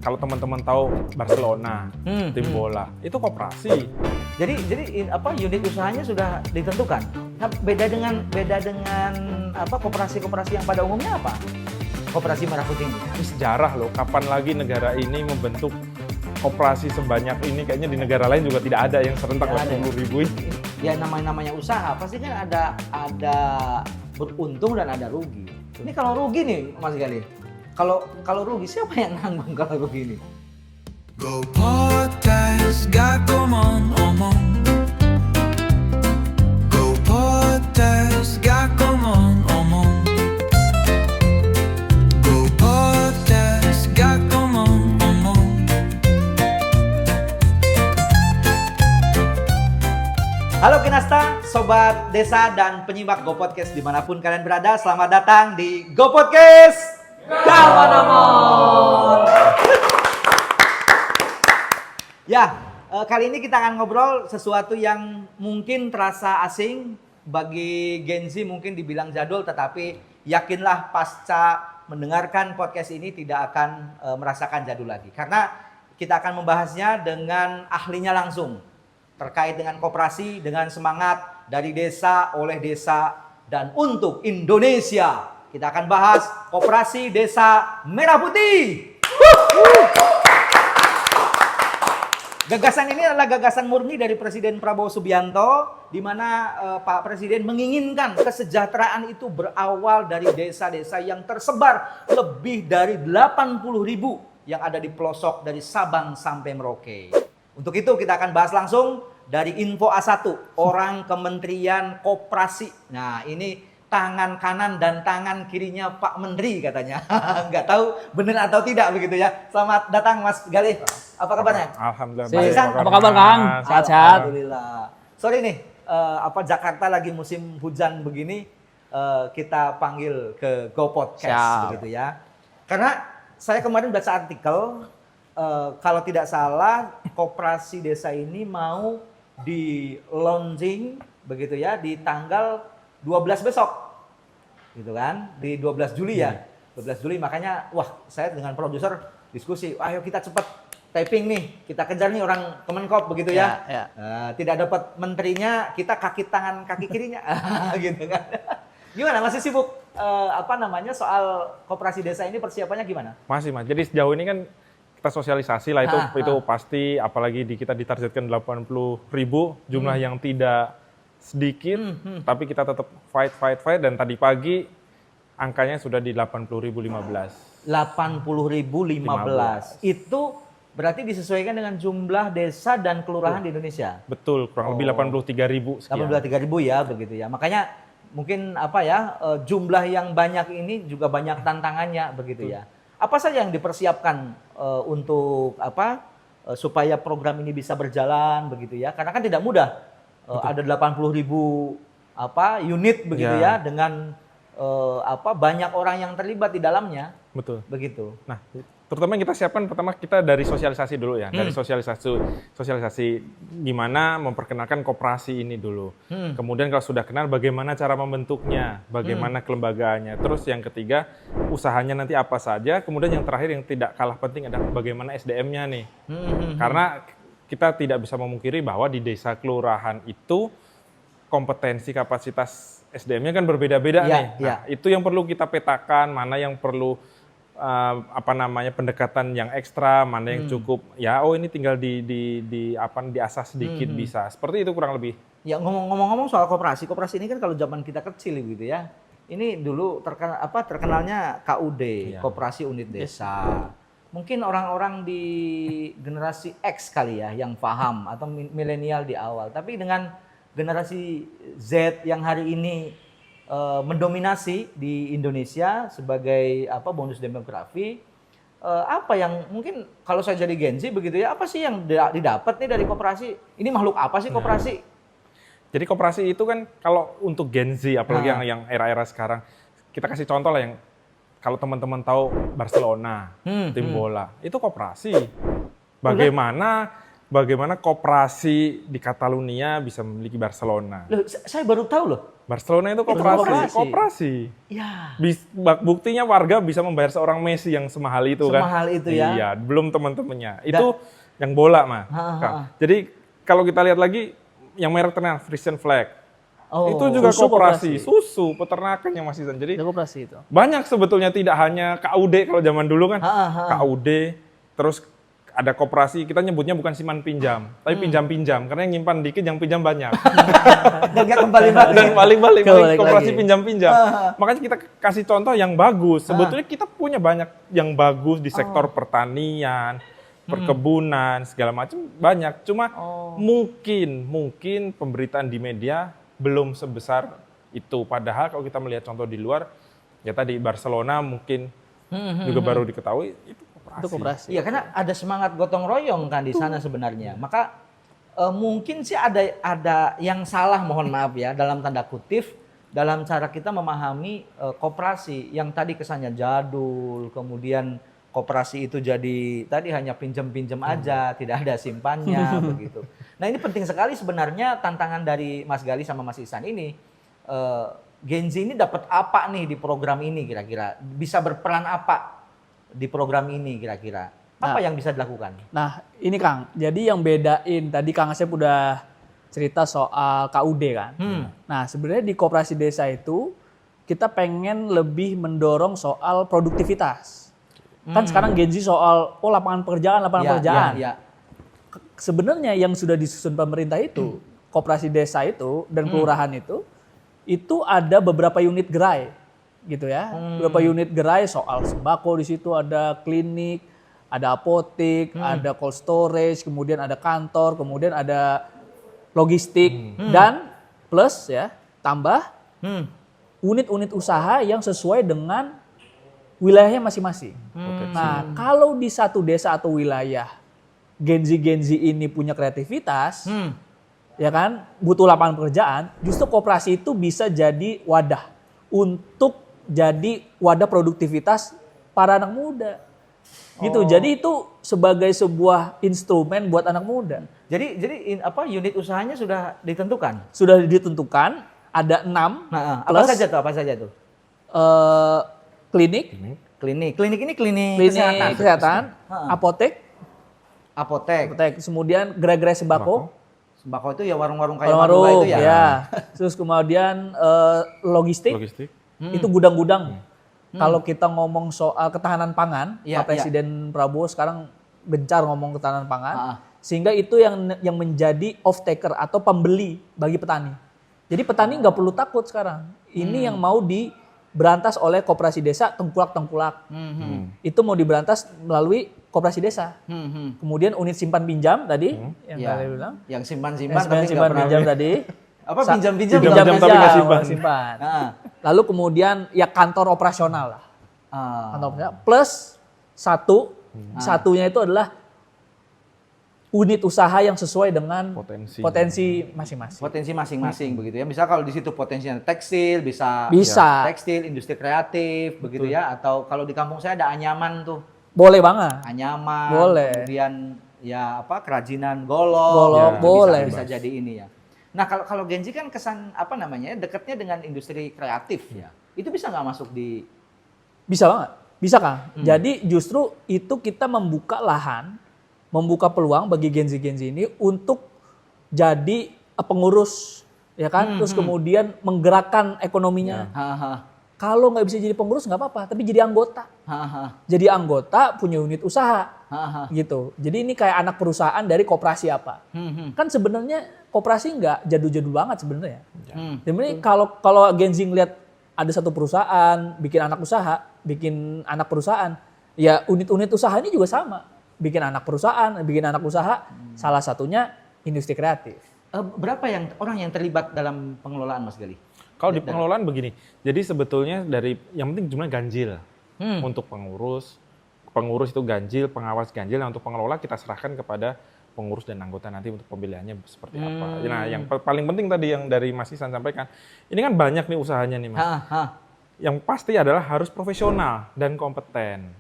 kalau teman-teman tahu Barcelona, tim bola, itu koperasi. Jadi unit usahanya sudah ditentukan. Nah, beda dengan koperasi-koperasi yang pada umumnya apa? Koperasi Merah Putih ini. Ini sejarah loh, kapan lagi negara ini membentuk koperasi sebanyak ini, kayaknya di negara lain juga tidak ada yang serentak 80.000 ini. Ya namanya usaha, pasti kan ada beruntung dan ada rugi. Ini kalau rugi nih Mas Gali, kalau rugi siapa yang nanggung kalau rugi nih? Go podcast, gak ngomong. Go podcast, gak ngomong. Go podcast, gak ngomong. Halo Kinasta, Sobat Desa dan penyimak Go Podcast dimanapun kalian berada, selamat datang di Go Podcast Kawan Omong. Ya, kali ini kita akan ngobrol sesuatu yang mungkin terasa asing bagi Gen Z, mungkin dibilang jadul, tetapi yakinlah pasca mendengarkan podcast ini tidak akan merasakan jadul lagi. Karena kita akan membahasnya dengan ahlinya langsung, terkait dengan koperasi, dengan semangat dari desa, oleh desa, dan untuk Indonesia. Kita akan bahas Koperasi Desa Merah Putih. Gagasan ini adalah gagasan murni dari Presiden Prabowo Subianto, di mana Pak Presiden menginginkan kesejahteraan itu berawal dari desa-desa yang tersebar lebih dari 80.000 yang ada di pelosok dari Sabang sampai Merauke. Untuk itu kita akan bahas langsung dari Info A1, orang Kementerian Koperasi. Nah ini tangan kanan dan tangan kirinya Pak Menteri katanya. Nggak tahu benar atau tidak begitu ya. Selamat datang Mas Gali. Apa kabarnya? Alhamdulillah. Mas Ihsan, apa kabar Kang? Sehat-sehat. Alhamdulillah. Sorry nih, Jakarta lagi musim hujan begini, kita panggil ke Go Podcast begitu ya. Karena saya kemarin baca artikel, kalau tidak salah koperasi desa ini mau di launching begitu ya di tanggal 12 besok. Gitu kan? Di 12 Juli ya. 12 Juli makanya saya dengan produser diskusi, ayo kita cepat taping nih. Kita kejar nih orang Kemenkop begitu ya. Tidak dapat menterinya, kita kaki tangan kaki kirinya. Gitu kan. Gimana? Masih sibuk soal koperasi desa ini, persiapannya gimana? Masih Mas, jadi sejauh ini kan kita sosialisasi lah, itu pasti, apalagi kita ditargetkan 80.000 jumlah yang tidak sedikit, tapi kita tetap fight, dan tadi pagi angkanya sudah di 80.015. 80.015. Itu berarti disesuaikan dengan jumlah desa dan kelurahan di Indonesia. Betul, kurang lebih 83.000 sekian. 83.000 ya begitu ya. Makanya mungkin jumlah yang banyak ini juga banyak tantangannya begitu ya. Apa saja yang dipersiapkan untuk supaya program ini bisa berjalan begitu ya? Karena kan tidak mudah. Ada 80.000 unit begitu ya dengan banyak orang yang terlibat di dalamnya. Betul. Begitu. Nah, terutama yang kita siapkan pertama kita dari sosialisasi dulu ya. Dari sosialisasi gimana memperkenalkan koperasi ini dulu. Kemudian kalau sudah kenal bagaimana cara membentuknya, bagaimana kelembagaannya. Terus yang ketiga, usahanya nanti apa saja. Kemudian yang terakhir yang tidak kalah penting adalah bagaimana SDM-nya nih. Karena kita tidak bisa memungkiri bahwa di desa kelurahan itu kompetensi kapasitas SDM-nya kan berbeda-beda nih. Nah, itu yang perlu kita petakan, mana yang perlu pendekatan yang ekstra, mana yang cukup ini tinggal diasah sedikit bisa. Seperti itu kurang lebih. Ya ngomong-ngomong soal koperasi ini kan kalau zaman kita kecil gitu ya. Ini dulu terkenalnya KUD, Koperasi Unit Desa. Mungkin orang-orang di generasi X kali ya yang paham atau milenial di awal. Tapi dengan generasi Z yang hari ini mendominasi di Indonesia sebagai bonus demografi, apa yang mungkin kalau saya jadi Gen Z begitu ya, apa sih yang didapat nih dari koperasi? Ini makhluk apa sih koperasi? Jadi koperasi itu kan kalau untuk Gen Z apalagi yang era-era sekarang, kita kasih contoh lah yang kalau teman-teman tahu Barcelona, tim bola, itu koperasi. Bagaimana bagaimana koperasi di Catalunya bisa memiliki Barcelona. Loh, saya baru tahu loh. Barcelona itu koperasi. Ya. Buktinya warga bisa membayar seorang Messi yang semahal itu kan. Semahal itu ya. Iya, belum teman-temannya. Itu yang bola mah. Kak. Jadi kalau kita lihat lagi yang merek terkenal Frisian Flag. Oh, itu juga susu koperasi, koperasi. susu, peternakan yang masih jadi Ada koperasi itu. banyak sebetulnya, tidak hanya KUD kalau zaman dulu kan. KUD, terus ada koperasi, kita nyebutnya bukan simpan pinjam, tapi pinjam-pinjam, karena yang nyimpan dikit, yang pinjam banyak. Dan nggak kembali-balik. Dan balik-balik Kembali koperasi lagi. pinjam-pinjam. Makanya kita kasih contoh yang bagus. Sebetulnya kita punya banyak yang bagus di sektor pertanian, perkebunan, segala macam banyak. Cuma mungkin pemberitaan di media belum sebesar itu. Padahal kalau kita melihat contoh di luar, ya tadi Barcelona mungkin juga baru diketahui itu koperasi. Itu koperasi. Iya, karena ada semangat gotong royong kan di sana sebenarnya. Maka mungkin sih ada yang salah, mohon maaf ya, dalam tanda kutip, dalam cara kita memahami koperasi yang tadi kesannya jadul, kemudian koperasi itu jadi tadi hanya pinjam-pinjam aja, tidak ada simpannya begitu. Nah, ini penting sekali sebenarnya tantangan dari Mas Gali sama Mas Ihsan ini. Gen Z ini dapat apa nih di program ini kira-kira? Bisa berperan apa di program ini kira-kira? Apa yang bisa dilakukan? Nah, ini Kang, jadi yang bedain tadi Kang Asep udah cerita soal KUD kan. Nah, sebenarnya di koperasi desa itu kita pengen lebih mendorong soal produktivitas. Kan sekarang Gen Z soal lapangan pekerjaan. Ya. Sebenarnya yang sudah disusun pemerintah itu, koperasi desa itu dan kelurahan itu ada beberapa unit gerai gitu ya. Beberapa unit gerai soal sembako, di situ ada klinik, ada apotek, ada cold storage, kemudian ada kantor, kemudian ada logistik dan plus ya, tambah unit-unit usaha yang sesuai dengan wilayahnya masing-masing. Nah, kalau di satu desa atau wilayah Gen Z ini punya kreativitas, ya kan, butuh lapangan pekerjaan, justru koperasi itu bisa jadi wadah untuk jadi wadah produktivitas para anak muda. Gitu. Jadi itu sebagai sebuah instrumen buat anak muda. Jadi unit usahanya sudah ditentukan? Sudah ditentukan, ada 6 Nah, plus apa saja tuh? klinik Klinik ini klinik kesehatan, apotek, kemudian gerai-gerai sembako, Sembako itu ya warung-warung kayak Madura warung-warung, itu ya. ya. Terus kemudian logistik, itu gudang-gudang. Kalau kita ngomong soal ketahanan pangan, Iya, Pak Presiden Prabowo sekarang gencar ngomong ketahanan pangan, Ah. sehingga itu yang menjadi off taker atau pembeli bagi petani. Jadi petani nggak perlu takut sekarang. Ini yang mau diberantas oleh koperasi desa tengkulak-tengkulak. Itu mau diberantas melalui koperasi desa. Kemudian unit simpan pinjam tadi yang Ya. tadi bilang. Yang simpan-simpan tapi nggak Simpan pernah pinjam tadi. apa pinjam-pinjam Pinjam nggak tapi nggak simpan. simpan. Nah. Lalu kemudian ya kantor operasional lah. Kantor operasional plus satunya itu adalah unit usaha yang sesuai dengan potensi masing-masing. Potensi masing-masing begitu ya. Misal kalau di situ potensinya tekstil, bisa tekstil, industri kreatif begitu ya. Atau kalau di kampung saya ada anyaman tuh. Boleh banget. Anyaman, Boleh. kemudian ya apa kerajinan golok, Golok, ya, boleh. bisa jadi ini ya. Nah kalau Gen Z kan kesan apa namanya dekatnya dengan industri kreatif ya. Itu bisa nggak masuk di? Bisa banget, bisa Kang. Jadi justru itu kita membuka lahan, membuka peluang bagi Gen Z ini untuk jadi pengurus, ya kan? Terus kemudian menggerakkan ekonominya. Kalau nggak bisa jadi pengurus nggak apa-apa, tapi jadi anggota. Jadi anggota punya unit usaha, gitu. Jadi ini kayak anak perusahaan dari koperasi apa? Kan sebenarnya koperasi nggak jadul-jadul banget sebenarnya. Sebenarnya kalau Gen Z ngeliat ada satu perusahaan, bikin anak perusahaan, ya unit-unit usaha ini juga sama. Bikin anak usaha, salah satunya industri kreatif. Berapa orang yang terlibat dalam pengelolaan Mas Gali? Kalau di pengelolaan begini, jadi sebetulnya yang penting jumlah ganjil untuk pengurus itu ganjil, pengawas ganjil. Nah, untuk pengelola kita serahkan kepada pengurus dan anggota nanti untuk pemilihannya seperti apa. Nah, yang paling penting tadi yang dari Mas Ihsan sampaikan, ini kan banyak nih usahanya nih Mas. Yang pasti adalah harus profesional dan kompeten.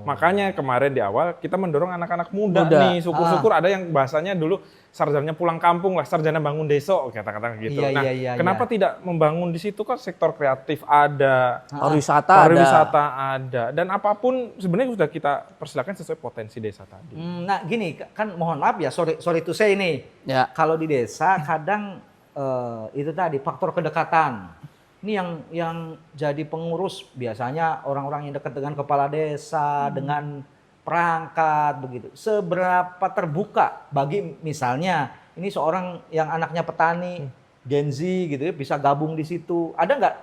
Nah, Makanya kemarin di awal kita mendorong anak-anak muda Muda. nih, syukur-syukur ada yang bahasanya dulu sarjana pulang kampung lah, sarjana bangun desa, kata-kata gitu. Iya, Nah, iya, kenapa tidak membangun di situ kan sektor kreatif ada, Pariwisata ada, dan apapun sebenarnya sudah kita persilakan sesuai potensi desa tadi. Nah gini, kan mohon maaf ya, sorry to say ini. Ya. Kalau di desa kadang itu tadi faktor kedekatan. Ini yang jadi pengurus biasanya orang-orang yang dekat dengan kepala desa, dengan perangkat begitu. Seberapa terbuka bagi misalnya ini seorang yang anaknya petani, Gen Z gitu ya, bisa gabung di situ. Ada nggak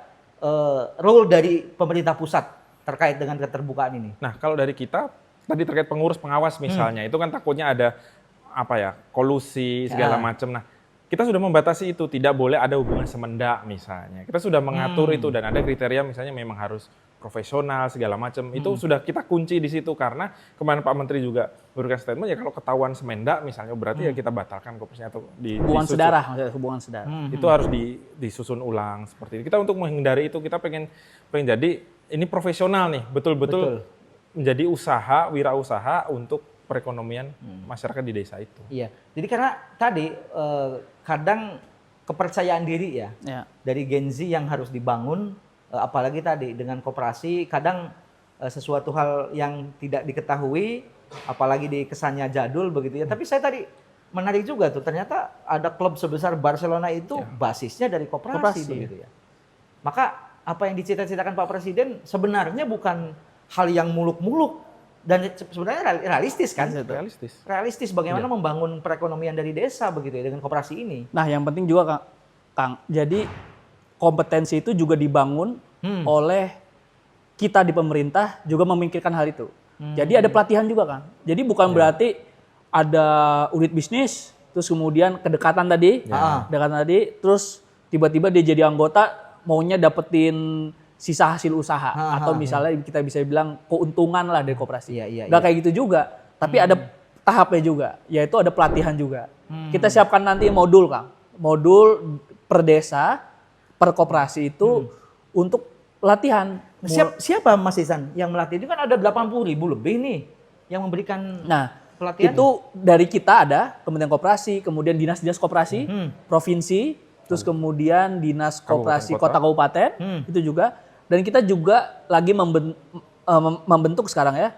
role dari pemerintah pusat terkait dengan keterbukaan ini? Nah, kalau dari kita tadi terkait pengurus pengawas misalnya, itu kan takutnya ada kolusi segala macam. Nah, kita sudah membatasi itu, tidak boleh ada hubungan semendak misalnya. Kita sudah mengatur itu dan ada kriteria misalnya memang harus profesional segala macam. Itu sudah kita kunci di situ karena kemarin Pak Menteri juga memberikan statement ya kalau ketahuan semendak misalnya berarti ya kita batalkan koperasinya atau hubungan disusun. saudara, maksudnya hubungan saudara. Itu harus disusun ulang seperti itu. Kita untuk menghindari itu kita pengen jadi ini profesional nih, betul-betul menjadi usaha, wirausaha untuk perekonomian masyarakat di desa itu. Iya, jadi karena tadi kadang kepercayaan diri ya dari Gen Z yang harus dibangun, apalagi tadi dengan koperasi, kadang sesuatu hal yang tidak diketahui, apalagi di kesannya jadul begitu ya. Tapi saya tadi menarik juga tuh, ternyata ada klub sebesar Barcelona itu basisnya dari koperasi begitu ya. Maka apa yang dicita-citakan Pak Presiden sebenarnya bukan hal yang muluk-muluk. Dan sebenarnya realistis kan? Realistis bagaimana membangun perekonomian dari desa begitu ya dengan koperasi ini. Nah, yang penting juga Kang, jadi kompetensi itu juga dibangun oleh kita di pemerintah juga memikirkan hal itu. Jadi ada pelatihan juga Kang. Jadi bukan berarti ada unit bisnis, terus kemudian kedekatan tadi, terus tiba-tiba dia jadi anggota maunya dapetin sisa hasil usaha atau misalnya kita bisa bilang keuntungan lah dari koperasi. Nggak kayak gitu juga, tapi ada tahapnya juga, yaitu ada pelatihan juga. Kita siapkan nanti modul Kang, modul per desa, per koperasi itu untuk latihan. Siapa Mas Ihsan yang melatih? Itu kan ada 80.000 lebih nih yang memberikan pelatihan. Itu dari kita ada Kementerian Koperasi, kemudian dinas-dinas koperasi, provinsi, terus kemudian dinas koperasi kota kabupaten, itu juga. Dan kita juga lagi membentuk sekarang ya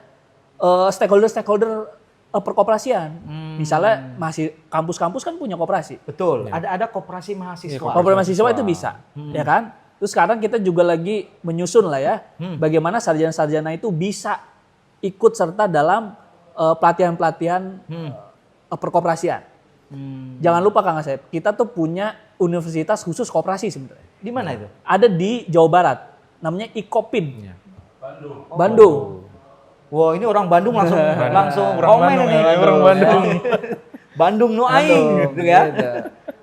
stakeholder perkoperasian. Misalnya masih kampus-kampus kan punya koperasi. Betul. Ada koperasi mahasiswa. Koperasi mahasiswa itu bisa, ya kan? Terus sekarang kita juga lagi menyusun lah ya, bagaimana sarjana-sarjana itu bisa ikut serta dalam pelatihan-pelatihan perkoperasian. Jangan lupa Kang Asep, kita tuh punya universitas khusus koperasi sebenarnya. Di mana itu? Ada di Jawa Barat. Namanya IKOPIN. Bandung. Wah, ini orang Bandung langsung komen ini. Orang Bandung. Bandung no aing gitu ya.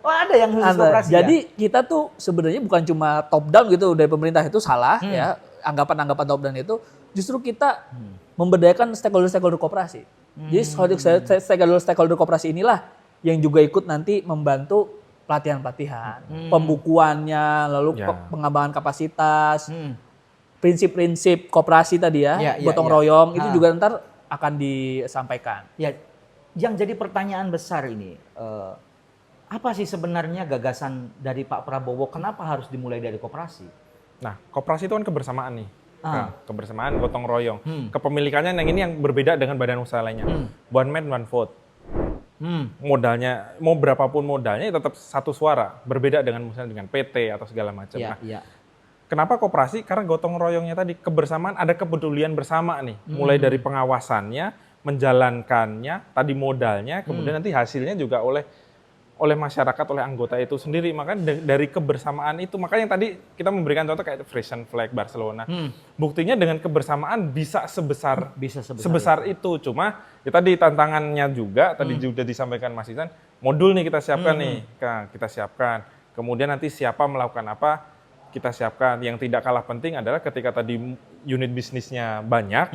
Oh, ada yang khusus koperasi. Jadi kita tuh sebenarnya bukan cuma top down gitu dari pemerintah itu salah ya. Anggapan-anggapan top down itu justru kita memberdayakan stakeholder koperasi. Jadi stakeholder koperasi inilah yang juga ikut nanti membantu pelatihan-pelatihan, pembukuannya, lalu pengembangan kapasitas, prinsip-prinsip koperasi tadi gotong royong, itu juga ntar akan disampaikan. Ya, yang jadi pertanyaan besar ini, apa sih sebenarnya gagasan dari Pak Prabowo, kenapa harus dimulai dari koperasi? Nah, koperasi itu kan kebersamaan nih. Kebersamaan, gotong royong. Kepemilikannya yang ini yang berbeda dengan badan usaha lainnya. One man, one vote. Modalnya mau berapapun modalnya tetap satu suara, berbeda dengan misalnya dengan PT atau segala macam. Kenapa koperasi? Karena gotong royongnya tadi kebersamaan, ada kepedulian bersama nih, mulai dari pengawasannya, menjalankannya, tadi modalnya, kemudian nanti hasilnya juga oleh masyarakat, oleh anggota itu sendiri. Maka dari kebersamaan itu, makanya tadi kita memberikan contoh kayak Frisian Flag Barcelona. Buktinya dengan kebersamaan bisa sebesar itu. Cuma ya tadi tantangannya juga, tadi juga disampaikan Mas Ihsan, modul nih kita siapkan nih, kita siapkan. Kemudian nanti siapa melakukan apa, kita siapkan. Yang tidak kalah penting adalah ketika tadi unit bisnisnya banyak,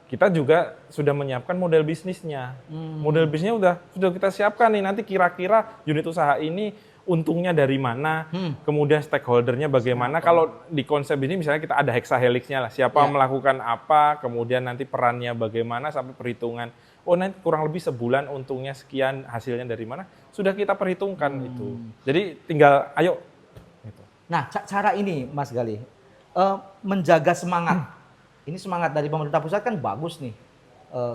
kita juga sudah menyiapkan model bisnisnya. Model bisnisnya sudah kita siapkan nih, nanti kira-kira unit usaha ini untungnya dari mana, kemudian stakeholdernya bagaimana. Kalau di konsep ini misalnya kita ada hexahelixnya lah, siapa melakukan apa, kemudian nanti perannya bagaimana sampai perhitungan. Oh nanti kurang lebih sebulan untungnya sekian, hasilnya dari mana, sudah kita perhitungkan itu. Jadi tinggal ayo. Gitu. Nah, cara ini Mas Gali, menjaga semangat. Ini semangat dari pemerintah pusat kan bagus nih.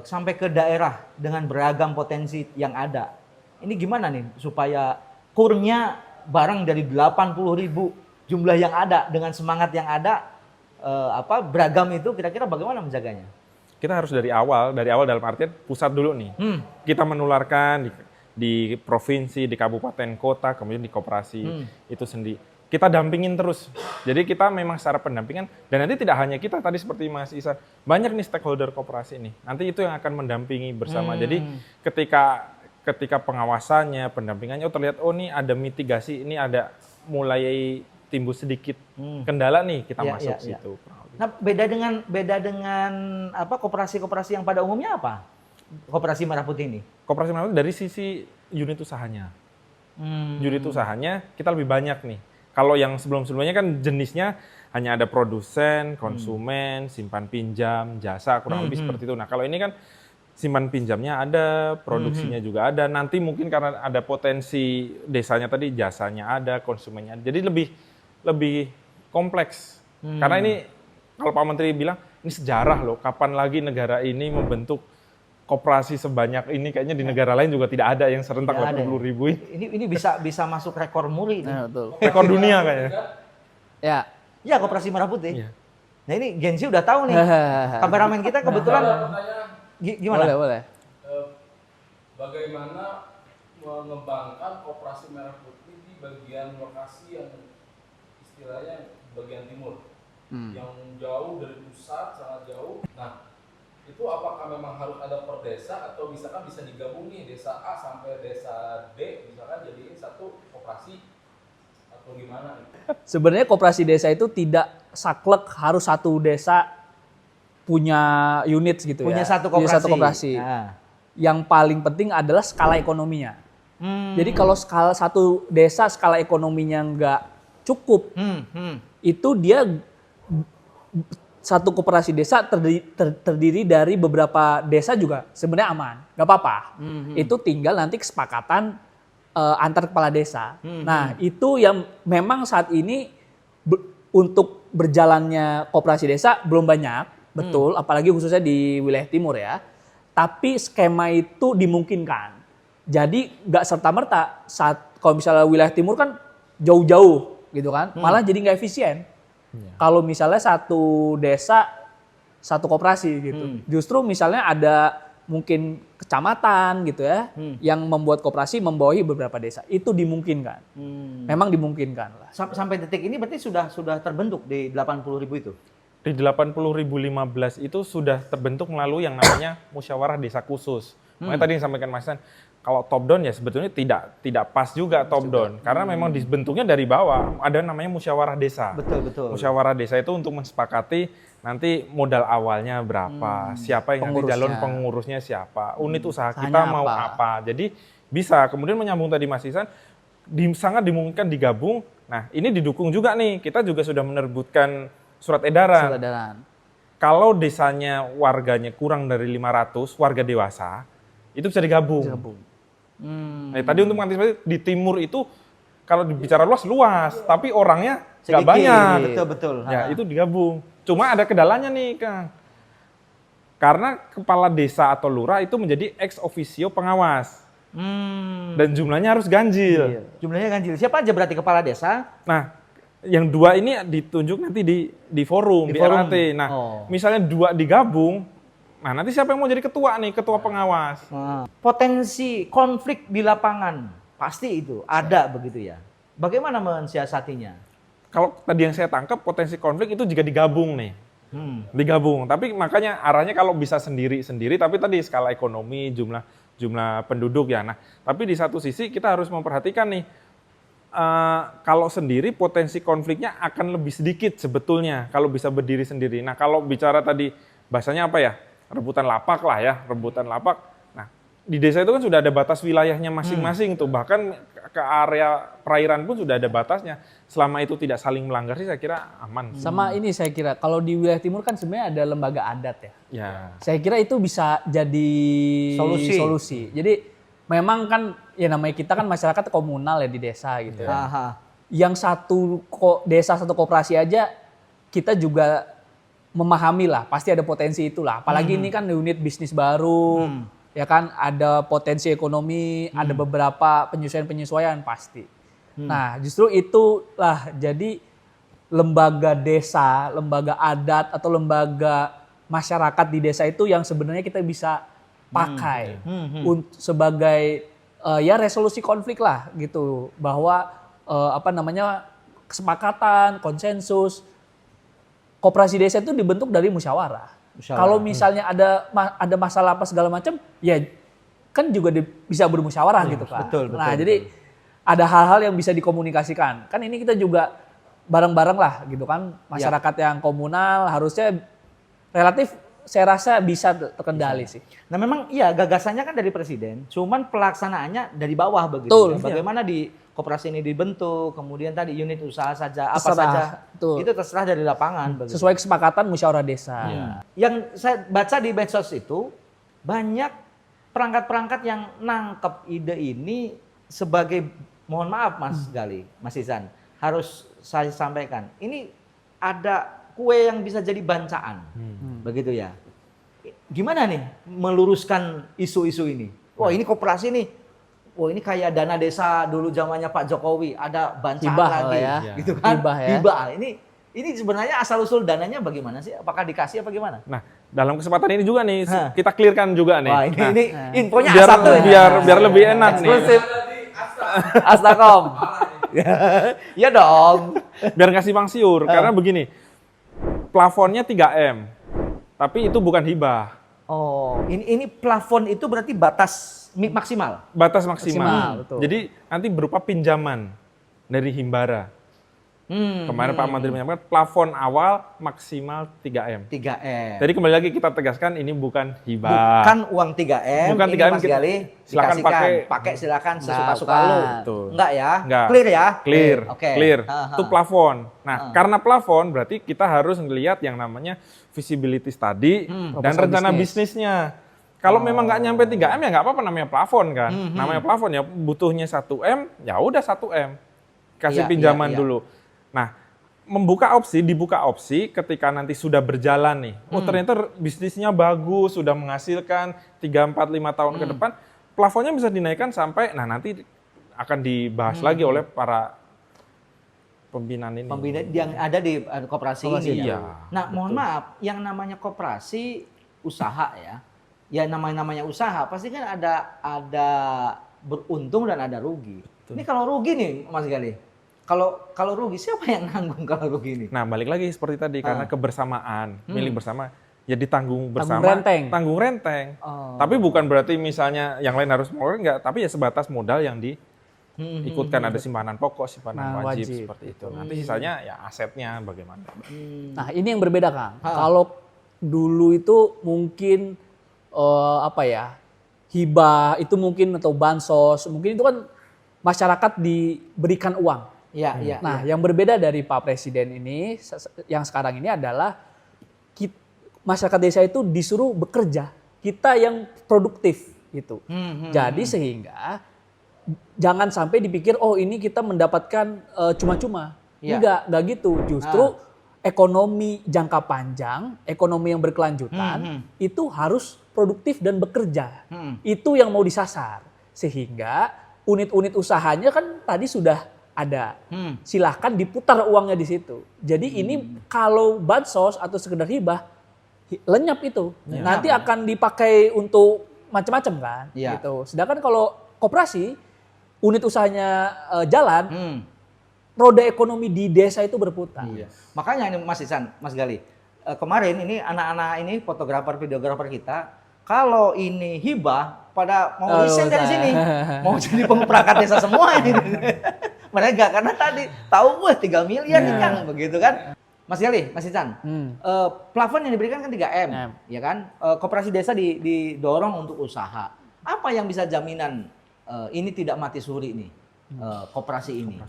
Sampai ke daerah dengan beragam potensi yang ada. Ini gimana nih supaya kurnya barang dari 80.000 jumlah yang ada dengan semangat yang ada beragam itu kira-kira bagaimana menjaganya? Kita harus dari awal dalam artian pusat dulu nih. Kita menularkan di provinsi, di kabupaten, kota, kemudian di koperasi itu sendiri. Kita dampingin terus. Jadi kita memang secara pendampingan, dan nanti tidak hanya kita tadi seperti Mas Ihsan, banyak nih stakeholder koperasi nih. Nanti itu yang akan mendampingi bersama. Jadi ketika pengawasannya, pendampingannya, terlihat nih ada mitigasi, ini ada mulai timbul sedikit kendala nih, kita masuk situ. Nah, beda dengan koperasi-koperasi yang pada umumnya apa? Koperasi Merah Putih ini. Koperasi Merah Putih dari sisi unit usahanya. Unit usahanya kita lebih banyak nih. Kalau yang sebelum-sebelumnya kan jenisnya hanya ada produsen, konsumen, simpan pinjam, jasa, kurang lebih seperti itu. Nah, kalau ini kan simpan pinjamnya ada, produksinya juga ada. Nanti mungkin karena ada potensi desanya tadi, jasanya ada, konsumennya ada. Jadi lebih kompleks. Karena ini kalau Pak Menteri bilang, ini sejarah loh, kapan lagi negara ini membentuk koperasi sebanyak ini, kayaknya di negara lain juga tidak ada yang serentak 80.000 ini. Ini bisa masuk rekor muri. Nah, betul. Rekor dunia kayaknya. Ya. Ya, Koperasi Merah Putih. Iya. Nah, ini Gen Z udah tahu nih. Kameramen kita kebetulan gimana? Boleh. Bagaimana mengembangkan Koperasi Merah Putih di bagian lokasi yang istilahnya bagian timur, yang jauh dari pusat, sangat jauh. Nah, itu apakah memang harus ada per desa atau misalkan bisa digabung nih desa A sampai desa D, misalkan jadiin satu koperasi atau gimana? Sebenarnya koperasi desa itu tidak saklek harus satu desa punya unit gitu Punya ya. satu koperasi. Punya satu koperasi. Nah. Yang paling penting adalah skala ekonominya. Jadi kalau satu desa skala ekonominya nggak cukup, itu dia satu koperasi desa terdiri dari beberapa desa juga sebenarnya aman, nggak apa-apa. Itu tinggal nanti kesepakatan antar kepala desa. Nah itu yang memang saat ini untuk berjalannya koperasi desa belum banyak, betul, apalagi khususnya di wilayah timur ya. Tapi skema itu dimungkinkan. Jadi nggak serta-merta saat kalau misalnya wilayah timur kan jauh-jauh gitu kan, malah jadi nggak efisien. Kalau misalnya satu desa, satu koperasi gitu. Justru misalnya ada mungkin kecamatan gitu ya, yang membuat koperasi membawahi beberapa desa. Itu dimungkinkan. Memang dimungkinkan lah. Sampai detik ini berarti sudah terbentuk di 80.000 itu? Di 80.015 itu sudah terbentuk melalui yang namanya musyawarah desa khusus. Makanya tadi yang disampaikan Mas Ihsan, kalau top down ya sebetulnya tidak pas juga top down. Karena memang dibentuknya dari bawah, ada namanya musyawarah desa. Betul. Musyawarah desa itu untuk mensepakati nanti modal awalnya berapa, siapa yang nanti calon pengurusnya siapa, unit usaha kita mau apa. Jadi bisa, kemudian menyambung tadi Mas Ihsan, sangat dimungkinkan digabung. Nah ini didukung juga nih, kita juga sudah menerbitkan surat edaran. Kalau desanya warganya kurang dari 500 warga dewasa, itu bisa digabung. Nah, tadi untuk mengantisipasi di timur itu kalau dibicara luas, tapi orangnya nggak banyak. Betul. Ya, itu digabung. Cuma ada kendalanya nih, Kang. Karena kepala desa atau lurah itu menjadi ex officio pengawas. Dan jumlahnya harus ganjil. Jumlahnya ganjil. Siapa aja berarti kepala desa? Nah, yang dua ini ditunjuk nanti di forum, di RAT. Nah, misalnya dua digabung, nah nanti siapa yang mau jadi ketua nih, ketua pengawas? Potensi konflik di lapangan, pasti itu ada begitu ya. Bagaimana mensiasatinya? Kalau tadi yang saya tangkap, potensi konflik itu jika digabung nih. Digabung, tapi makanya arahnya kalau bisa sendiri-sendiri, tapi tadi skala ekonomi, jumlah penduduk ya. Nah, tapi di satu sisi kita harus memperhatikan nih, kalau sendiri potensi konfliknya akan lebih sedikit sebetulnya kalau bisa berdiri sendiri. Nah, kalau bicara tadi bahasanya apa ya? Rebutan lapak lah ya, rebutan lapak. Nah, di desa itu kan sudah ada batas wilayahnya masing-masing tuh, bahkan ke area perairan pun sudah ada batasnya. Selama itu tidak saling melanggar sih saya kira aman. Sama ini saya kira kalau di wilayah timur kan sebenarnya ada lembaga adat ya. Ya. Saya kira itu bisa jadi solusi. Jadi memang kan ya namanya kita kan masyarakat komunal ya di desa gitu ya. Aha. Yang satu desa satu koperasi aja kita juga memahami lah, pasti ada potensi itulah. Apalagi ini kan unit bisnis baru, ya kan ada potensi ekonomi, ada beberapa penyesuaian pasti. Nah justru itulah jadi lembaga desa, lembaga adat atau lembaga masyarakat di desa itu yang sebenarnya kita bisa pakai sebagai ya resolusi konflik lah gitu, bahwa kesepakatan, konsensus. Koperasi desa itu dibentuk dari musyawarah. Kalau misalnya ada masalah apa segala macam, ya kan juga bisa bermusyawarah gitu kan. Betul. Jadi ada hal-hal yang bisa dikomunikasikan. Kan ini kita juga bareng-bareng lah gitu kan. Masyarakat yang komunal harusnya relatif saya rasa bisa terkendali sih. Nah memang iya gagasannya kan dari presiden, cuman pelaksanaannya dari bawah begitu. Betul, ya. Bagaimana di koperasi ini dibentuk, kemudian tadi unit usaha saja, apa Terserah, saja, betul. itu terserah dari lapangan. Begitu. Sesuai kesepakatan musyawarah desa. Yang saya baca di medsos itu banyak perangkat-perangkat yang nangkep ide ini sebagai, mohon maaf Mas Gali, Mas Izan, harus saya sampaikan, ini ada kue yang bisa jadi bancaan, begitu ya. Gimana nih meluruskan isu-isu ini? Wah ini koperasi nih, wah ini kayak dana desa dulu zamannya Pak Jokowi, ada bancaan Hibah lagi, ya. gitu kan? Hibah ya. Hibah. Ini sebenarnya asal usul dananya bagaimana sih? Apakah dikasih apa gimana? Nah, dalam kesempatan ini juga nih kita clearkan juga nih. Wah ini infonya biar A1 ini. biar lebih enak nih. Eksklusif. Astakom. Ya dong. Biar nggak simpang siur, karena begini, plafonnya 3M, tapi itu bukan hibah. Oh, ini plafon itu berarti batas maksimal. Batas Maksimal, maksimal. betul. Jadi nanti berupa pinjaman dari Himbara. Kemarin Pak Menteri menyampaikan plafon awal maksimal 3M. 3M. Jadi kembali lagi kita tegaskan ini bukan hibah. Bukan uang 3M. Bukan ini 3M, Mas Gali, silakan dikasihkan. Pakai silakan sesuka-suka lu. Betul. Enggak ya? Enggak. Clear ya? Clear, Oke. clear. Aha. Itu plafon. Nah, karena plafon berarti kita harus ngelihat yang namanya visibility study dan proposal rencana bisnis. bisnisnya. Kalau memang nggak nyampe 3M ya nggak apa-apa, namanya plafon kan. Namanya plafon ya butuhnya 1M, ya udah 1M. Kasih Iya, pinjaman iya. dulu. Nah, dibuka opsi ketika nanti sudah berjalan nih. Oh ternyata bisnisnya bagus, sudah menghasilkan 3, 4, 5 tahun ke depan. Plafonnya bisa dinaikkan sampai, nah nanti akan dibahas lagi oleh para pembinaan ini. Pembina yang ada di koperasi ini. iya. Nah, mohon maaf, yang namanya koperasi usaha ya. Ya namanya usaha pasti kan ada beruntung dan ada rugi. Ini kalau rugi nih Mas Gali. Kalau rugi siapa yang nanggung kalau rugi ini? Nah, balik lagi seperti tadi karena kebersamaan, milik bersama, ya ditanggung bersama. renteng. Tanggung renteng. Oh. Tapi bukan berarti misalnya yang lain harus mau enggak, tapi ya sebatas modal yang diikutkan, ada simpanan pokok, simpanan wajib, wajib. seperti itu. Nanti sisanya ya asetnya bagaimana. Nah ini yang berbeda Kang. Kalau dulu itu mungkin hibah itu mungkin atau bansos, mungkin itu kan masyarakat diberikan uang. Iya. Nah, yang berbeda dari Pak Presiden ini, yang sekarang ini adalah masyarakat desa itu disuruh bekerja. Kita yang produktif gitu. Jadi sehingga jangan sampai dipikir oh ini kita mendapatkan cuma-cuma. Iya. Enggak gitu. Justru ekonomi jangka panjang, ekonomi yang berkelanjutan itu harus produktif dan bekerja. Itu yang mau disasar. Sehingga unit-unit usahanya kan tadi sudah ada. Silahkan diputar uangnya di situ. Jadi ini kalau bansos atau sekedar hibah lenyap itu. Nanti akan dipakai untuk macam-macam kan. Iya. Gitu. Sedangkan kalau koperasi unit usahanya jalan, roda ekonomi di desa itu berputar. Iya. Makanya ini Mas Isan, Mas Gali, kemarin ini anak-anak ini fotografer, videografer kita, kalau ini hibah pada mau resign dari sini, mau jadi perangkat desa semua ini. Mereka karena tadi tahu 3 miliar nih Kang, begitu kan? Mas Gali, Mas Isan, plafon yang diberikan kan 3M, ya kan? Koperasi desa didorong untuk usaha. Apa yang bisa jaminan ini tidak mati suri nih, koperasi ini?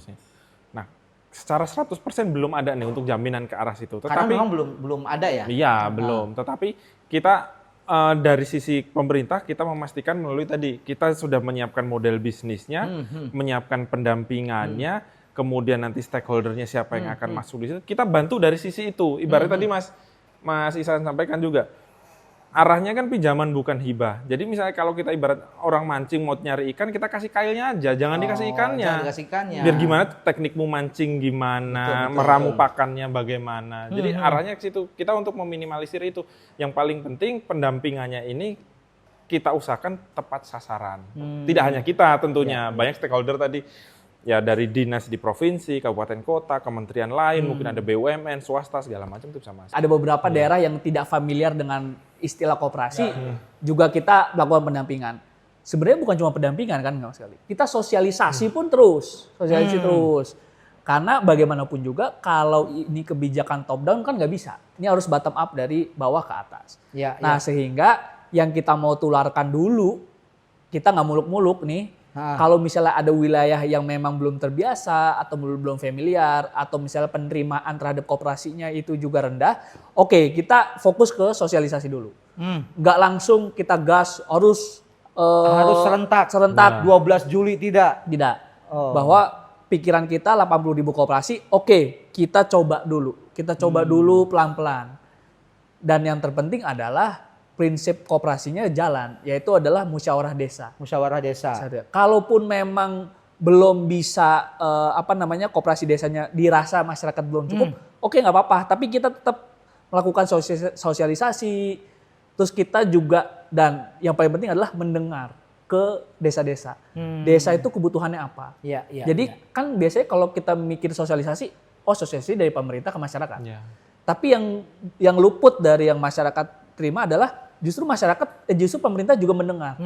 Nah, secara 100% belum ada nih untuk jaminan ke arah situ. Karena Tetapi memang belum ada ya? iya, belum. Tetapi kita dari sisi pemerintah kita memastikan melalui tadi kita sudah menyiapkan model bisnisnya, menyiapkan pendampingannya, kemudian nanti stakeholdernya siapa yang akan masuk di situ. Kita bantu dari sisi itu. Ibaratnya tadi Mas Ihsan sampaikan juga. Arahnya kan pinjaman bukan hibah. Jadi misalnya kalau kita ibarat orang mancing mau nyari ikan, kita kasih kailnya aja, jangan dikasih ikannya. Jangan dikasih ikannya. Biar gimana teknikmu mancing gimana, Betul. meramu pakannya bagaimana. Jadi arahnya ke situ. Kita untuk meminimalisir itu. Yang paling penting pendampingannya ini kita usahakan tepat sasaran. Tidak hanya kita tentunya, banyak stakeholder tadi. Ya dari dinas di provinsi, kabupaten kota, kementerian lain, mungkin ada BUMN, swasta, segala macam itu bisa masuk. Ada beberapa daerah yang tidak familiar dengan istilah koperasi, juga kita melakukan pendampingan. Sebenarnya bukan cuma pendampingan kan, nggak sekali. Kita sosialisasi pun terus, terus. Karena bagaimanapun juga kalau ini kebijakan top down kan nggak bisa. Ini harus bottom up dari bawah ke atas. Ya, Nah sehingga yang kita mau tularkan dulu, kita nggak muluk-muluk nih. Kalau misalnya ada wilayah yang memang belum terbiasa atau belum familiar atau misalnya penerimaan terhadap koperasinya itu juga rendah, oke kita fokus ke sosialisasi dulu. Nggak langsung kita gas harus serentak. 12 Juli tidak. Tidak. Bahwa pikiran kita 80.000 koperasi, oke kita coba dulu. Kita coba dulu pelan-pelan. Dan yang terpenting adalah prinsip koperasinya jalan, yaitu adalah musyawarah desa. Musyawarah desa. Kalaupun memang belum bisa koperasi desanya dirasa masyarakat belum cukup, oke nggak apa-apa. Tapi kita tetap melakukan sosialisasi. Terus kita juga dan yang paling penting adalah mendengar ke desa-desa. Desa itu kebutuhannya apa? Jadi kan biasanya kalau kita mikir sosialisasi, sosialisasi dari pemerintah ke masyarakat. Tapi yang luput dari yang masyarakat terima adalah justru pemerintah juga mendengar.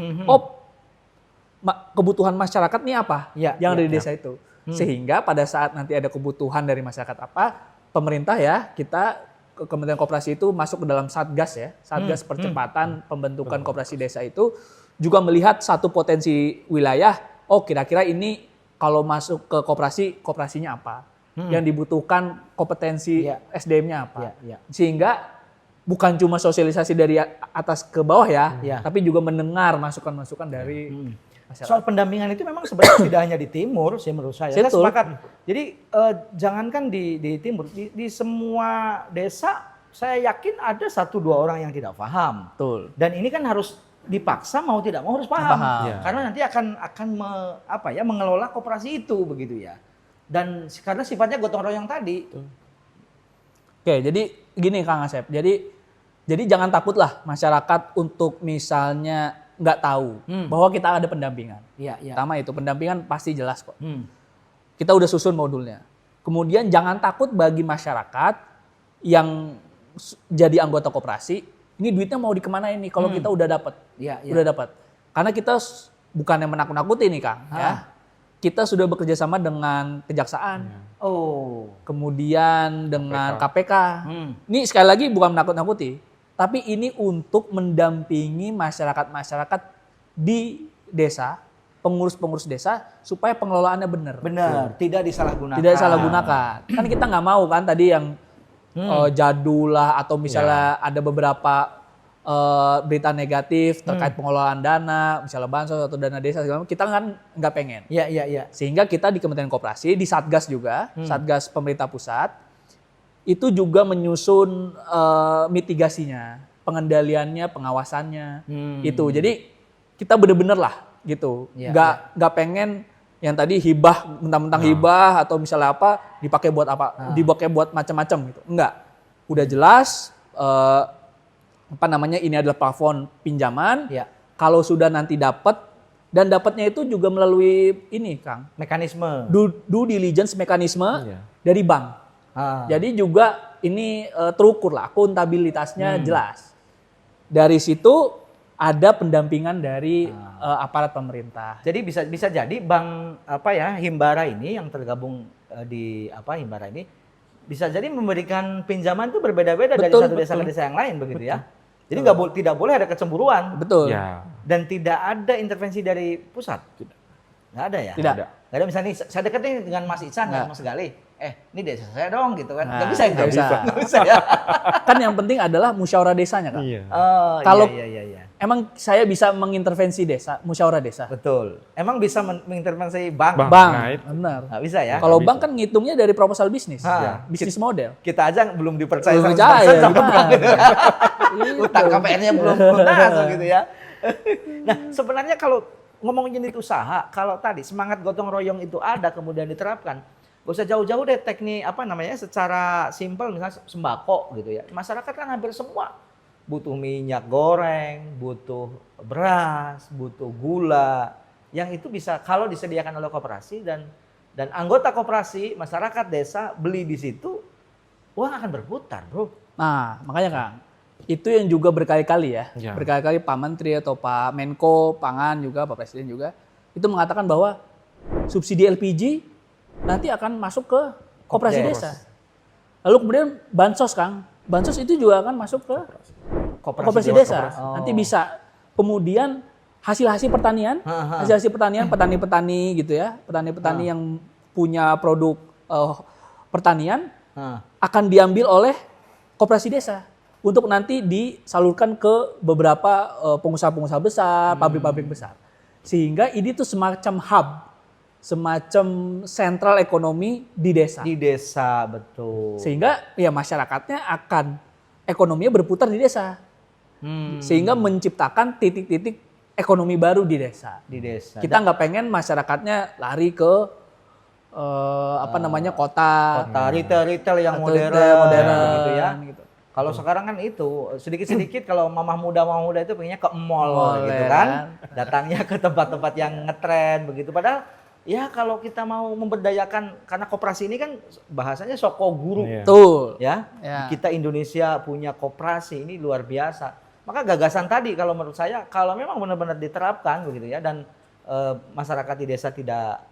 Kebutuhan masyarakat nih apa? Yang dari desa itu. Sehingga pada saat nanti ada kebutuhan dari masyarakat apa, pemerintah kita Kementerian Koperasi itu masuk ke dalam Satgas ya. Satgas percepatan pembentukan koperasi desa itu juga melihat satu potensi wilayah, kira-kira ini kalau masuk ke koperasinya apa? Yang dibutuhkan kompetensi SDM-nya apa? Sehingga bukan cuma sosialisasi dari atas ke bawah tapi juga mendengar masukan-masukan dari masyarakat. Soal pendampingan itu memang sebenarnya tidak hanya di timur sih menurut saya. Saya sepakat. Jadi jangankan di timur, di semua desa saya yakin ada 1-2 orang yang tidak paham. Betul. Dan ini kan harus dipaksa mau tidak mau harus paham. Karena nanti akan mengelola koperasi itu begitu ya. Dan karena sifatnya gotong royong tadi. Oke, jadi gini Kang Asep. Jadi jangan takutlah masyarakat untuk misalnya nggak tahu bahwa kita ada pendampingan. Pertama itu pendampingan pasti jelas kok. Kita udah susun modulnya. Kemudian jangan takut bagi masyarakat yang jadi anggota koperasi, ini duitnya mau dikemanain nih kalau kita udah dapat. Udah dapat. Karena kita bukannya menakut-nakuti nih Kang. Ya. Kita sudah bekerja sama dengan kejaksaan. Kemudian dengan KPK. Ini sekali lagi bukan menakut-nakuti. Tapi ini untuk mendampingi masyarakat-masyarakat di desa, pengurus-pengurus desa, supaya pengelolaannya benar. Tidak disalahgunakan. Tidak disalahgunakan. Kan kita nggak mau kan tadi yang jadul lah atau misalnya ada beberapa berita negatif terkait pengelolaan dana, misalnya bansos atau dana desa segala macam, kita kan nggak pengen. Sehingga kita di Kementerian Koperasi, di Satgas juga, Satgas pemerintah pusat, itu juga menyusun mitigasinya, pengendaliannya, pengawasannya, itu. Jadi kita bener-bener lah gitu, nggak pengen yang tadi hibah, mentang-mentang hibah atau misalnya apa dipakai buat apa, dipakai buat macam-macam gitu, enggak. Udah jelas. Ini adalah plafon pinjaman. Kalau sudah nanti dapat, dan dapatnya itu juga melalui ini Kang, mekanisme due diligence mekanisme dari bank. Jadi juga ini terukur lah, akuntabilitasnya jelas. Dari situ ada pendampingan dari aparat pemerintah. Jadi bisa jadi bank Himbara ini yang tergabung di Himbara ini bisa jadi memberikan pinjaman itu berbeda-beda dari satu desa ke desa yang lain begitu ya. Jadi tidak boleh ada kecemburuan Betul. Ya. dan tidak ada intervensi dari pusat. Nggak ada ya? Tidak. Nggak ada misalnya nih, saya deket nih dengan Mas Ican, Nggak. Mas Gali. Ini desa saya dong gitu kan. Nah, Nggak bisa, nggak bisa. Nggak bisa ya. Kan yang penting adalah musyawarah desanya, Kak. Iya. Oh, Kalau- iya. Emang saya bisa mengintervensi desa, musyawarah desa? Betul. Emang bisa mengintervensi bank? Bang. Bank, Nah, itu. benar. Nggak bisa ya? Kalau bisa. bank kan ngitungnya dari proposal bisnis, Ah, bisnis model. Kita aja belum dipercaya Belum sama percaya, sama gimana? bank gitu ya. Gitu. Utang KPR-nya belum masuk gitu ya. Nah, sebenarnya kalau ngomongin unit usaha, kalau tadi semangat gotong royong itu ada kemudian diterapkan, gak usah jauh-jauh deh teknik secara simpel misalnya sembako gitu ya. Masyarakat kan hampir semua butuh minyak goreng, butuh beras, butuh gula, yang itu bisa kalau disediakan oleh koperasi dan anggota koperasi masyarakat desa beli di situ, uang akan berputar, bro. Nah, makanya Kang, itu yang juga berkali-kali ya, Ya. berkali-kali Pak Menteri atau Pak Menko Pangan juga, Pak Presiden juga, itu mengatakan bahwa subsidi LPG nanti akan masuk ke koperasi Yes. desa. Lalu kemudian bansos, Kang, bansos itu juga akan masuk ke koperasi desa. Oh. Nanti bisa kemudian hasil-hasil pertanian, hasil-hasil pertanian, petani-petani gitu ya, petani-petani yang punya produk pertanian Nah, akan diambil oleh koperasi desa untuk nanti disalurkan ke beberapa pengusaha-pengusaha besar, pabrik-pabrik besar. Sehingga ini tuh semacam hub, semacam sentral ekonomi di desa. di desa betul. Sehingga ya masyarakatnya akan ekonominya berputar di desa. Sehingga menciptakan titik-titik ekonomi baru di desa. Di desa. Kita nggak pengen masyarakatnya lari ke kota Retail yang atau modern, gitu ya. gitu. Kalau sekarang kan itu sedikit-sedikit kalau mamah muda itu pengennya ke mall Mall, gitu ya kan. kan. Datangnya ke tempat-tempat yang ngetren begitu. Padahal ya kalau kita mau memberdayakan karena koperasi ini kan bahasanya soko guru Iya. Betul. ya. Ya. Kita Indonesia punya koperasi ini luar biasa. Maka gagasan tadi kalau menurut saya kalau memang benar-benar diterapkan begitu ya dan masyarakat di desa tidak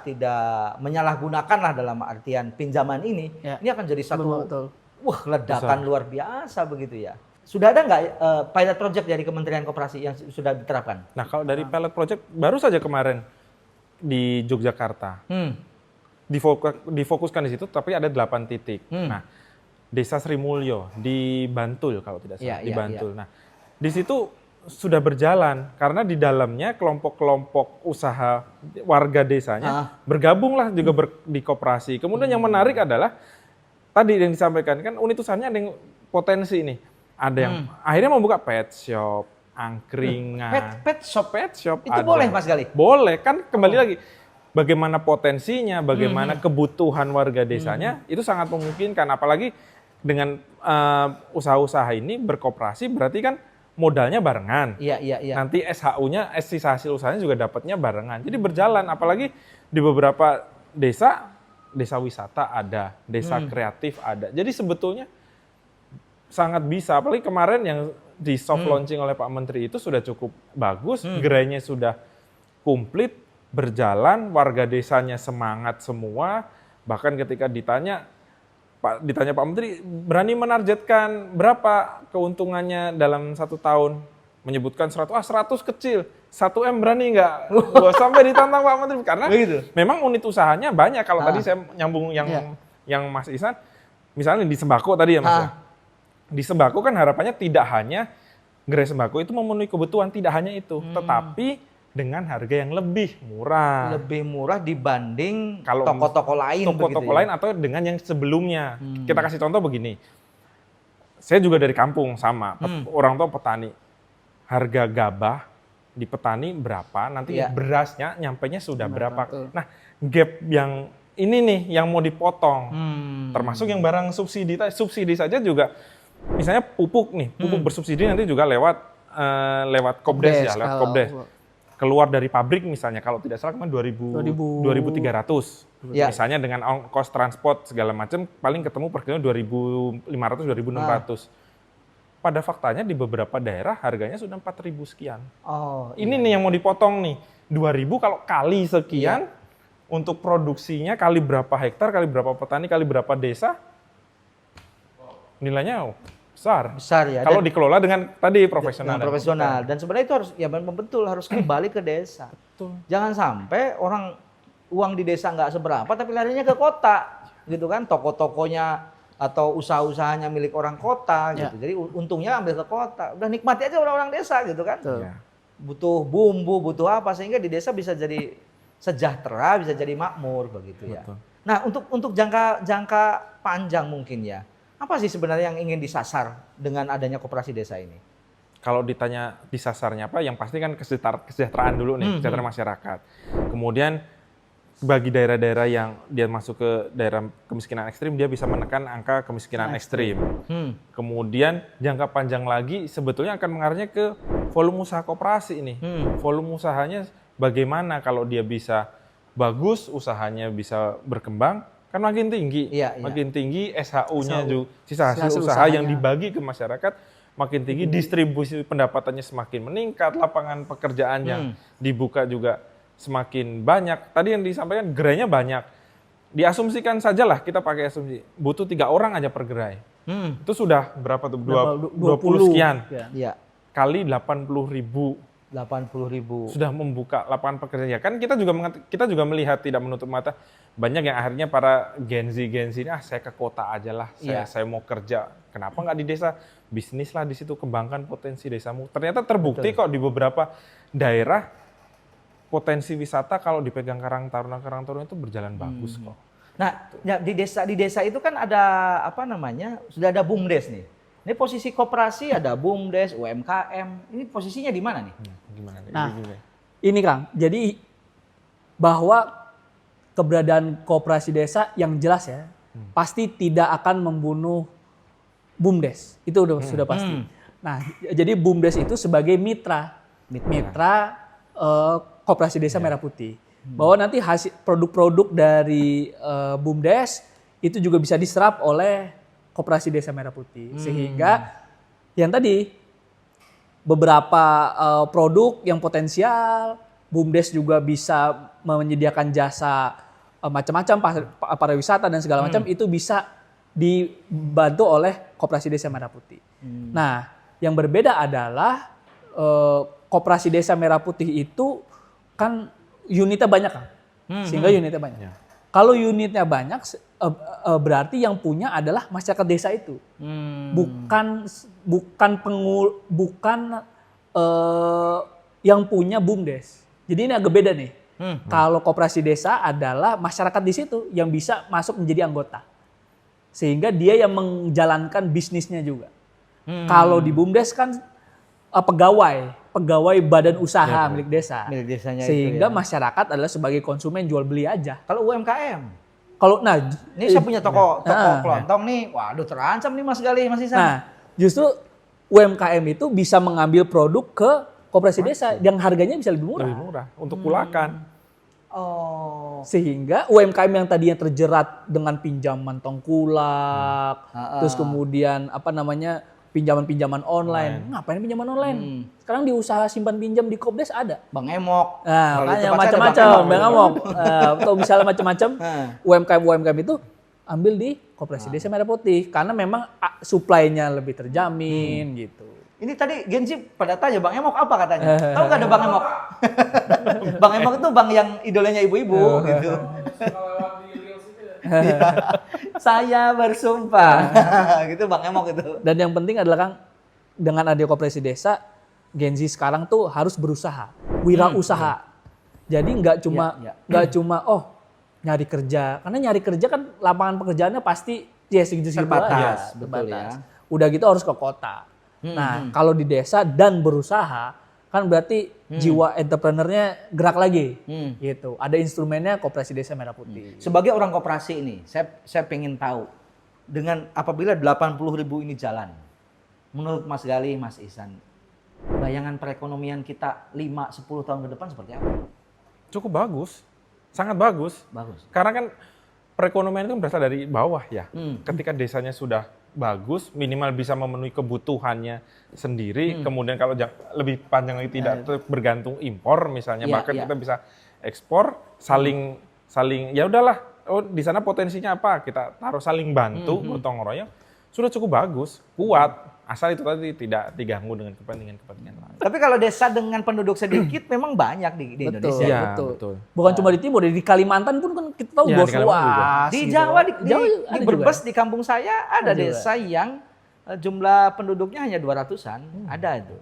tidak menyalahgunakan lah dalam artian pinjaman ini, Ya. ini akan jadi satu Betul. ledakan luar biasa begitu ya. Sudah ada nggak pilot project dari Kementerian Koperasi yang sudah diterapkan? Nah, kalau dari pilot project baru saja kemarin di Yogyakarta. Difokuskan di situ tapi ada 8 titik. Nah, Desa Sri Mulyo di Bantul kalau tidak salah, Iya, di iya, Bantul. Nah, di situ sudah berjalan karena di dalamnya kelompok-kelompok usaha warga desanya bergabunglah juga di koperasi. Kemudian yang menarik adalah tadi yang disampaikan kan unit usahanya ada yang potensi nih. Ada yang akhirnya membuka pet shop, angkringan. Pet shop itu ada. boleh Mas Gali? Boleh, kan kembali lagi. Bagaimana potensinya, bagaimana kebutuhan warga desanya, itu sangat memungkinkan. Apalagi dengan usaha-usaha ini berkoperasi berarti kan modalnya barengan. Iya. Nanti SHU-nya, sisa hasil usahanya juga dapatnya barengan. Jadi berjalan, apalagi di beberapa desa wisata ada, desa kreatif ada. Jadi sebetulnya sangat bisa, apalagi kemarin yang di soft launching oleh Pak Menteri itu sudah cukup bagus, gerainya sudah komplit, berjalan, warga desanya semangat semua, bahkan ketika ditanya Pak Menteri berani menargetkan berapa keuntungannya dalam 1 tahun, menyebutkan 100 kecil, 1M berani nggak? Sampai ditantang Pak Menteri karena memang unit usahanya banyak. Kalau tadi saya nyambung yang Mas Ihsan, misalnya di sembako tadi ya Mas ya. Di sembako kan harapannya tidak hanya gerai sembako itu memenuhi kebutuhan, tidak hanya itu, tetapi dengan harga yang lebih murah. Lebih murah dibanding Kalau toko-toko lain. Toko-toko lain atau dengan yang sebelumnya. Kita kasih contoh begini. Saya juga dari kampung sama, orang tua petani. Harga gabah di petani berapa, nanti berasnya nyampainya sudah berapa. Betul. Nah, gap yang ini nih yang mau dipotong. Termasuk yang barang subsidi saja juga. Misalnya pupuk nih, pupuk bersubsidi nanti juga lewat Kopdes ya, lewat Kopdes. Keluar dari pabrik misalnya, kalau tidak salah kemarin 2.300. Ya. Misalnya dengan ongkos transport segala macam, paling ketemu per kilo 2.500, 2.600. Pada faktanya di beberapa daerah harganya sudah 4.000 sekian. Oh, Ini nih yang mau dipotong nih, 2.000 kalau kali sekian, untuk produksinya kali berapa hektar, kali berapa petani, kali berapa desa, nilainya besar ya. Kalau Dan- dikelola dengan tadi profesional. dengan profesional. Dan sebenarnya itu harus ya memang betul harus kembali ke desa. Jangan sampai orang uang di desa nggak seberapa tapi larinya ke kota, gitu kan? Toko-tokonya atau usaha-usahanya milik orang kota, gitu. Jadi untungnya ambil ke kota. Udah nikmati aja orang-orang desa, gitu kan? Iya. Butuh bumbu, butuh apa sehingga di desa bisa jadi sejahtera, bisa jadi makmur begitu ya. Betul. Nah, untuk jangka panjang mungkin ya. Apa sih sebenarnya yang ingin disasar dengan adanya koperasi desa ini? Kalau ditanya disasarnya apa, yang pasti kan kesejahteraan dulu nih, kesejahteraan masyarakat. Kemudian bagi daerah-daerah yang dia masuk ke daerah kemiskinan ekstrim, dia bisa menekan angka kemiskinan ekstrim. Kemudian jangka panjang lagi sebetulnya akan mengarahnya ke volume usaha koperasi ini. Volume usahanya bagaimana kalau dia bisa bagus, usahanya bisa berkembang, kan makin tinggi. Iya. Makin tinggi SHU-nya juga, sisa hasil Hasil usaha yang usahanya. dibagi ke masyarakat makin tinggi, distribusi pendapatannya semakin meningkat, lapangan pekerjaan yang dibuka juga semakin banyak. Tadi yang disampaikan gerainya banyak. Diasumsikan sajalah, kita pakai asumsi, butuh 3 orang aja per gerai. Itu sudah berapa tuh? 20 sekian. Ya. Iya. Kali 80.000 80.000. sudah membuka lapangan pekerjaan. Ya kan kita juga melihat tidak menutup mata banyak yang akhirnya para Gen Z ini saya ke kota aja lah, saya mau kerja. Kenapa nggak di desa? Bisnis lah di situ, kembangkan potensi desamu. Ternyata terbukti kok di beberapa daerah potensi wisata kalau dipegang Karang Taruna itu berjalan bagus kok. Nah, ya, di desa itu kan ada apa namanya? Sudah ada BUMDes nih. Ini posisi koperasi ada BUMDes, UMKM. Ini posisinya di mana nih? Gimana nih? Nah, Gimana? ini Kang, jadi bahwa keberadaan koperasi desa yang jelas ya, pasti tidak akan membunuh BUMDes. Itu sudah pasti. Nah, jadi BUMDes itu sebagai mitra koperasi desa Merah Putih. Bahwa nanti hasil produk-produk dari BUMDes itu juga bisa diserap oleh koperasi desa Merah Putih. Sehingga yang tadi beberapa produk yang potensial, BUMDes juga bisa menyediakan jasa macam-macam pariwisata dan segala macam itu bisa dibantu oleh koperasi desa Merah Putih. Nah, yang berbeda adalah koperasi desa Merah Putih itu kan unitnya banyak kan, sehingga unitnya banyak. Kalau unitnya banyak, berarti yang punya adalah masyarakat desa itu, bukan yang punya BUMDes. Jadi ini agak beda nih. Kalau koperasi desa adalah masyarakat di situ yang bisa masuk menjadi anggota, sehingga dia yang menjalankan bisnisnya juga. Kalau di BUMDes kan pegawai badan usaha milik desa, Milik desanya sehingga itu ya. masyarakat adalah sebagai konsumen jual beli aja. Kalau UMKM, ini saya punya toko kelontong nih, waduh terancam nih Mas Galih, Mas Isan. Nah, justru UMKM itu bisa mengambil produk ke koperasi desa yang harganya bisa lebih murah. Lebih murah untuk kulakan. Oh, Sehingga UMKM yang tadinya terjerat dengan pinjaman tengkulak, terus kemudian pinjaman-pinjaman online. Ngapain pinjaman online? Sekarang di usaha simpan pinjam di Kopdes ada. Bang Emok. Nah, Kalau di makanya tempat saya ada macam-macam, Bang Bang Amok. Atau misalnya macam-macam, UMKM itu ambil di Koperasi Desa Merah Putih karena memang supply-nya lebih terjamin gitu. Ini tadi Gen Z pada tanya Bang Emok apa katanya? Tahu nggak ada Bang Emok? Bang Emok itu bang yang idolanya ibu-ibu gitu. Lewat di Reels itu ya. Iya. Saya bersumpah. Gitu Bang Emok itu. Dan yang penting adalah Kang, dengan adanya koperasi desa, Gen Z sekarang tuh harus berusaha, wirausaha. Jadi nggak cuma nyari kerja, karena nyari kerja kan lapangan pekerjaannya pasti ya segitu-segitu Terbatas, aja, betul terbatas. ya. Udah gitu harus ke kota. Nah, kalau di desa dan berusaha, kan berarti jiwa entrepreneurnya gerak lagi, gitu. Ada instrumennya Koperasi Desa Merah Putih. Sebagai orang koperasi ini, saya pengen tahu dengan apabila 80.000 ini jalan, menurut Mas Galih, Mas Ihsan, bayangan perekonomian kita 5-10 tahun ke depan seperti apa? Cukup bagus, sangat bagus. Bagus. Karena kan perekonomian itu berasal dari bawah ya. Ketika desanya sudah bagus, minimal bisa memenuhi kebutuhannya sendiri. Kemudian kalau lebih panjang lagi tidak bergantung impor misalnya, bahkan kita bisa ekspor, saling ya udahlah. Oh di sana potensinya apa? Kita taruh saling bantu, gotong royong, sudah cukup bagus, kuat. asal itu tadi tidak diganggu dengan kepentingan lain. Tapi kalau desa dengan penduduk sedikit memang banyak di Indonesia. Iya, betul. betul. Bukan cuma di timur, di Kalimantan pun kan kita tahu Iya, bos di Kalimantan juga. luas. Di gitu. Jawa, di ada Brebes, juga. di kampung saya ada Ada juga. desa yang jumlah penduduknya hanya 200-an, ada itu.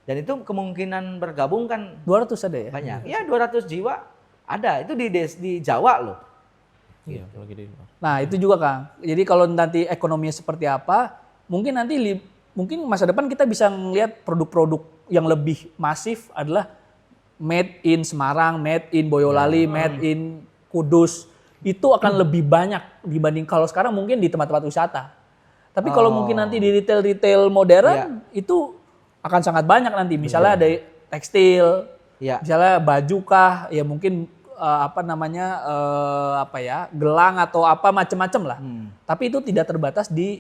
Dan itu kemungkinan bergabung kan 200 ada ya? banyak. Ya 200 jiwa ada. Itu di Jawa loh. Iya, apalagi di luar. Nah itu juga Kang. Jadi kalau nanti ekonominya seperti apa, mungkin nanti mungkin masa depan kita bisa melihat produk-produk yang lebih masif adalah made in Semarang, made in Boyolali, made in Kudus. Itu akan lebih banyak dibanding kalau sekarang mungkin di tempat-tempat wisata. Tapi kalau mungkin nanti di retail modern itu akan sangat banyak nanti. Misalnya ada tekstil, Ya. misalnya baju kah, ya mungkin gelang atau apa macam-macam lah. Tapi itu tidak terbatas di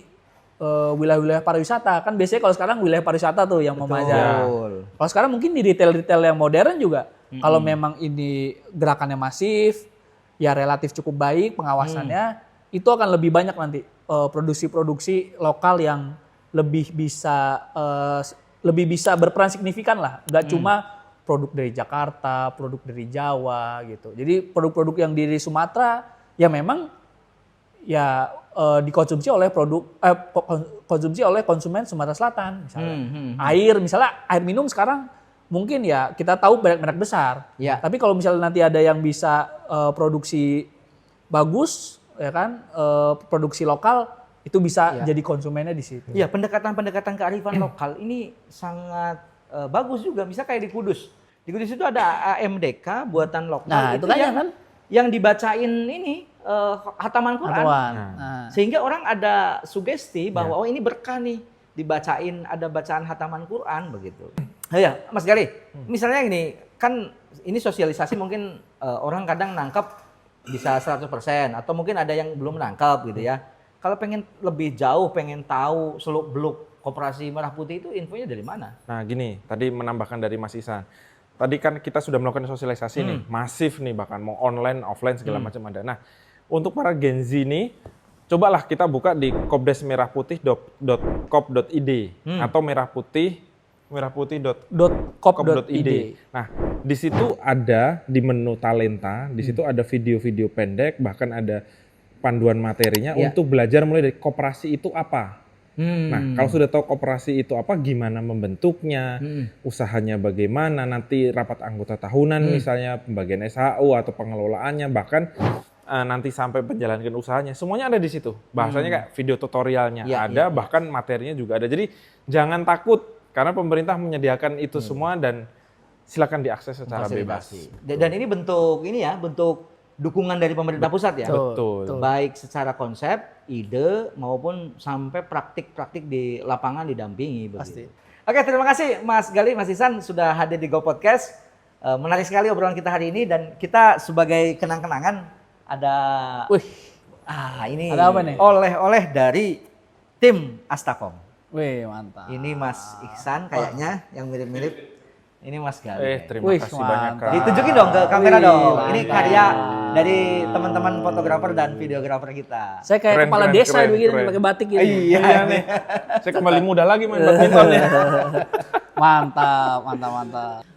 wilayah-wilayah pariwisata. Kan biasanya kalau sekarang wilayah pariwisata tuh yang memajang. Betul. Kalau sekarang mungkin di retail-retail yang modern juga, kalau memang ini gerakannya masif, ya relatif cukup baik pengawasannya, itu akan lebih banyak nanti produksi-produksi lokal yang lebih bisa berperan signifikan lah. Nggak cuma produk dari Jakarta, produk dari Jawa gitu. Jadi produk-produk yang dari Sumatera ya memang ya dikonsumsi oleh konsumsi oleh konsumen Sumatera Selatan misalnya. Misalnya air minum sekarang mungkin ya kita tahu merek-merek besar. Ya. Tapi kalau misalnya nanti ada yang bisa produksi bagus ya kan, produksi lokal itu bisa jadi konsumennya di situ. Ya, pendekatan-pendekatan kearifan lokal ini sangat bagus juga. Misal kayak di Kudus. Di Kudus itu ada AMDK buatan lokal. Nah, itu kan yang dibacain ini hataman Quran. Nah. Sehingga orang ada sugesti bahwa oh ini berkah nih dibacain, ada bacaan hataman Quran begitu. Ya, Mas Gali. Misalnya ini kan ini sosialisasi mungkin orang kadang nangkep bisa 100% atau mungkin ada yang belum nangkep gitu ya. Kalau pengen lebih jauh, pengen tahu seluk-beluk Koperasi Merah Putih itu infonya dari mana? Nah gini, tadi menambahkan dari Mas Ihsan. Tadi kan kita sudah melakukan sosialisasi nih, masif nih bahkan mau online, offline segala macam ada. Nah untuk para Gen Z nih, cobalah kita buka di kopdesmerahputih.kop.id atau merahputih.kop.id. Nah di situ ada di menu talenta, di situ ada video-video pendek, bahkan ada panduan materinya untuk belajar mulai dari koperasi itu apa. Nah, kalau sudah tahu koperasi itu apa, gimana membentuknya, usahanya bagaimana, nanti rapat anggota tahunan misalnya, pembagian SHU atau pengelolaannya, bahkan nanti sampai menjalankan usahanya, semuanya ada di situ. Bahasanya kayak video tutorialnya ada, bahkan materinya juga ada. Jadi jangan takut, karena pemerintah menyediakan itu semua dan silakan diakses secara bebas. Dan ini bentuk dukungan dari pemerintah pusat ya. Betul. Baik secara konsep, ide maupun sampai praktik-praktik di lapangan didampingi. Pasti. Oke, terima kasih Mas Gali, Mas Ihsan sudah hadir di Go Podcast. Menarik sekali obrolan kita hari ini dan kita sebagai kenang-kenangan ada ini Ada apa nih? oleh-oleh dari tim Astakom. Wih, mantap. Ini Mas Ihsan kayaknya yang mirip-mirip. Ini Mas Gali. Terima kasih banyak Kak. Ditunjukin dong ke kamera dong. Ini mantap. karya dari teman-teman fotografer dan videografer kita. Saya kayak Keren, kepala keren, desa keren, begini keren. pakai batik gitu. Iya nih. Saya kembali muda lagi main badminton ya. Mantap.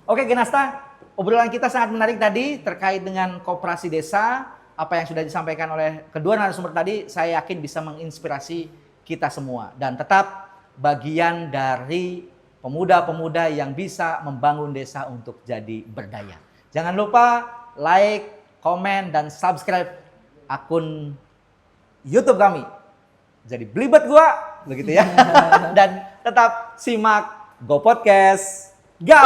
Oke Genasta, obrolan kita sangat menarik tadi terkait dengan koperasi desa. Apa yang sudah disampaikan oleh kedua narasumber tadi, saya yakin bisa menginspirasi kita semua. Dan tetap bagian dari pemuda-pemuda yang bisa membangun desa untuk jadi berdaya. Jangan lupa like, komen, dan subscribe akun YouTube kami. Jadi belibet gua, begitu ya. Dan tetap simak Go Podcast. Go!